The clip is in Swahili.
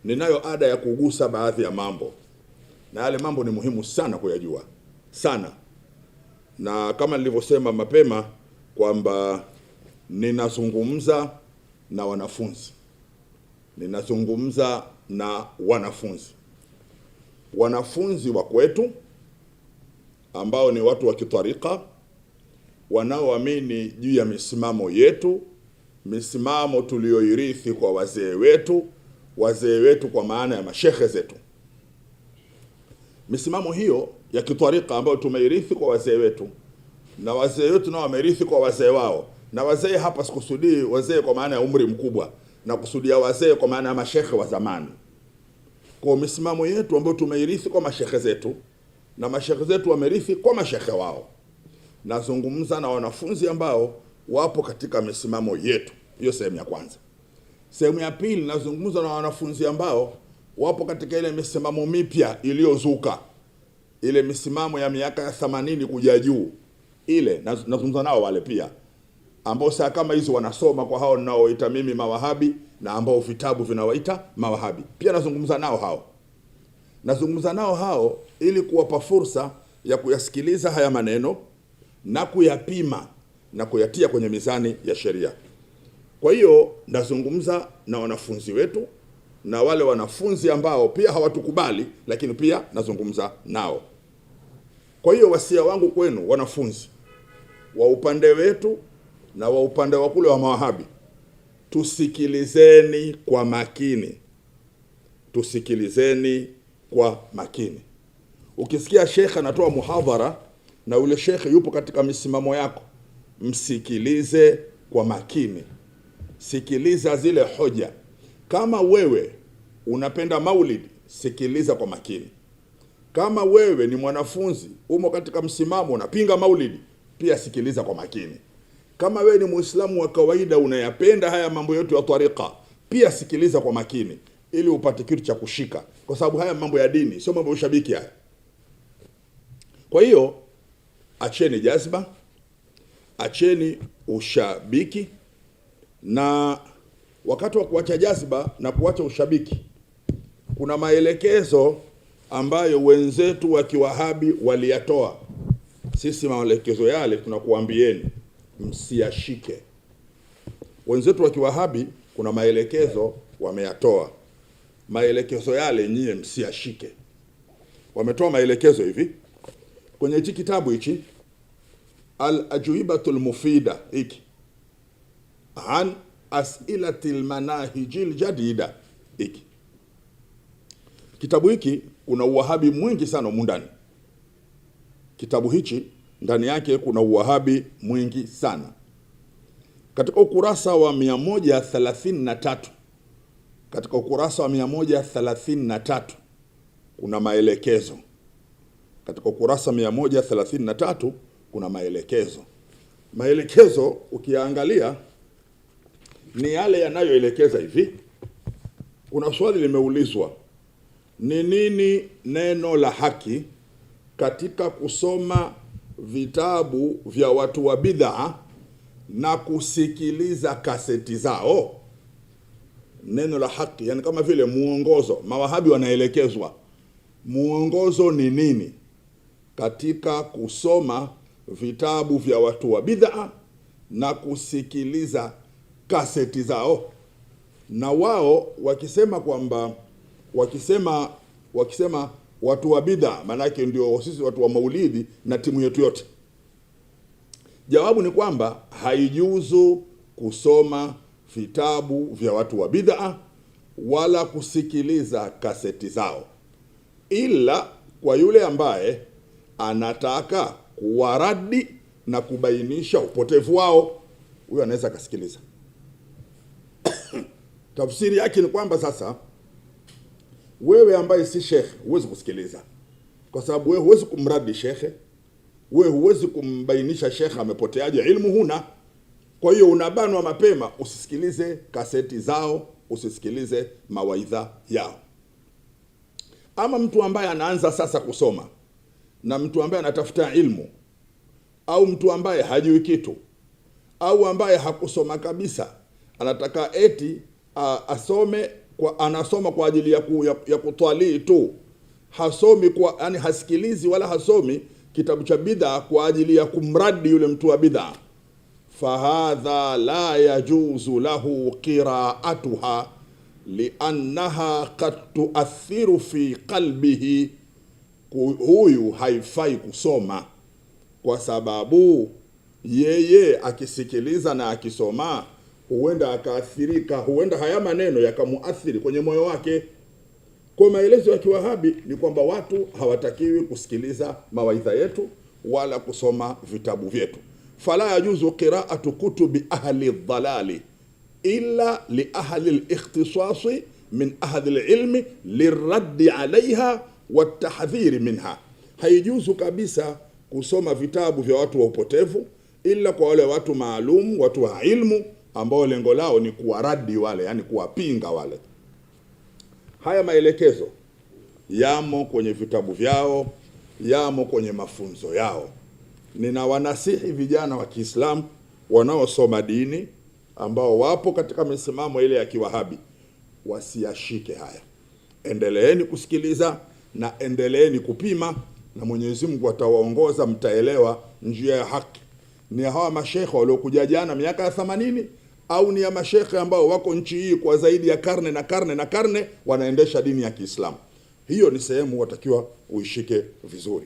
ninayo ada ya kugusa baadhi ya mambo, na yale mambo ni muhimu sana kuyajua sana, na kama nilivyosema mapema kwamba ninazungumza na wanafunzi wa kwetu ambao ni watu wa kitarika wanaoamini juu ya misimamo yetu, misimamo tulioirithi kwa wazee wetu kwa maana ya mashehe zetu. Misimamo hiyo ya kitarika ambayo tumeirithi kwa wazee wetu, na wazee wetu nao wameirithi kwa wazee wao, na wazee hapa sikusudii wazee kwa maana ya umri mkubwa, na kusudia wazee kwa maana ya mashehe wa zamani. Kwa misimamo yetu ambayo tumeirithi kwa mashehe zetu, na mashehe zetu wamerithi kwa mashehe wao, nazungumza na wanafunzi ambao wapo katika misimamo yetu. Hiyo sehemu ya kwanza. Sehemu ya pili, nazungumza na wanafunzi ambao wapo katika ile misimamo mipya iliyozuka, ile misimamo ya miaka ya 80 kuja juu. Ile nazungumza nao wale pia ambao saa kama hizo wanasoma kwa hao ninaoita mimi mawahabi, na ambao vitabu vinawaita mawahabi. Pia nazungumza nao hao ili kuwapa fursa ya kuyasikiliza haya maneno na kuyapima na kuyatia kwenye mizani ya sheria. Kwa hiyo nazungumza na wanafunzi wetu na wale wanafunzi ambao pia hawatukubali, lakini pia nazungumza nao. Kwa hiyo wasia wangu kwenu wanafunzi wa upande wetu na wa upande wa kule wa mawahabi, tusikilizeni kwa makini. Ukisikia shekhe anatoa muhadhara na ule shekhe yupo katika misimamo yako, msikilize kwa makini. Sikiliza zile hoja. Kama wewe unapenda maulid, sikiliza kwa makini. Kama wewe ni mwanafunzi umo katika msimamo unapinga maulid, pia sikiliza kwa makini. Kama wewe ni Muislamu wa kawaida unayapenda haya mambo yote ya tariqa, pia sikiliza kwa makini ili upate kitu cha kushika, kwa sababu haya mambo ya dini sio mambo ya ushabiki haya. Kwa hiyo acheni jazba, acheni ushabiki, na wakati wa kuacha jazba na kuacha ushabiki kuna maelekezo ambayo wenzetu wa kiwahabi waliyatoa. Sisi maelekezo yale tunakuambieni msiyashike. Wenzetu wa kiwahabi kuna maelekezo wameyatoa. Maelekezo yale nyie msiyashike. Wametoa maelekezo hivi kwenye hiki kitabu hichi Al-Ajwibatul Mufida hiki an As'ilatil Manahijil Jadida hiki. Kitabu hiki kuna uwahabi mwingi sana ndani. Kitabu hichi ndani yake kuna uwahabi mwingi sana. Katika ukurasa wa 133, katika ukurasa wa 133 kuna maelekezo. Katika ukurasa 133 kuna maelekezo. Maelekezo ukiangalia ni yale yanayoelekeza hivi. Kuna swali limeulizwa, ni nini neno la haki katika kusoma vitabu vya watu wa bid'a na kusikiliza kaseti zao? Neno la haki, yani kama vile muongozo. Mawahabi wanaelekezwa muongozo ni nini katika kusoma vitabu vya watu wa bid'a na kusikiliza kaseti zao. Na wao wakisema kwamba wakisema watu wa bid'a, manake ndio sisi watu wa maulidi na timu yetu yote. Jawabu ni kwamba haijuzu kusoma vitabu vya watu wa bid'a wala kusikiliza kaseti zao, ila kwa yule ambaye anataka kuwaradi na kubainisha upotevu wao, huyo anaweza kasikiliza. Tafsiri yake ni kwamba sasa wewe ambaye si shekhe huwezi kusikiliza, kwa sababu wewe huwezi kumradi shekhe, wewe huwezi kumbainisha shekhe amepoteaje, ilmu huna. Kwa hiyo unabanwa mapema, usisikilize kaseti zao, usisikilize mawaidha yao. Ama mtu ambaye anaanza sasa kusoma, na mtu ambaye anatafuta ilmu, au mtu ambaye hajui kitu, au ambaye hakusoma kabisa, anataka eti asome anasoma kwa ajili ya kutwalii tu, hasomi kwa, yani hasikilizi wala hasomi kitabu cha bid'a kwa ajili ya kumradi yule mtu wa bid'a, fahadha la yajuzu lahu qira'atuha liannaha qad tuathiru fi qalbihi, huyu haifai kusoma kwa sababu yeye akisikiliza na akisoma huenda akaathirika, huenda haya maneno yakamuathiri kwenye moyo wake. Kwa maelezo ya Kiwahabi ni kwamba watu hawatakiwi kusikiliza mawaidha yetu wala kusoma vitabu vyetu. Fala yajuzu qira'atu kutubi ahli dhalali illa li ahli al-ikhtisasi min ahli al-ilmi liraddi alaiha watahdhiri minha. Haijuzu kabisa kusoma vitabu vya watu wa upotevu ila kwa wale watu maalum, watu wa ilmu ambao lengo lao ni kuwaradi wale, yani kuwapinga wale. Haya maelekezo yamo kwenye vitabu vyao, yamo kwenye mafunzo yao. Ninawanasihi vijana wa Kiislamu wanaosoma dini ambao wapo katika misimamo ile ya Kiwahabi wasiyashike haya. Endeleeni kusikiliza na endeleeni kupima, na Mwenyezi Mungu atawaongoza, mtaelewa njia ya haki. Ni hawa mashekhe waliokuja jana miaka ya 80 au ni ya mashekhe ambao wako nchi hii kwa zaidi ya karne na karne na karne wanaendesha dini ya Kiislamu? Hiyo ni sehemu watakiwa uishike vizuri.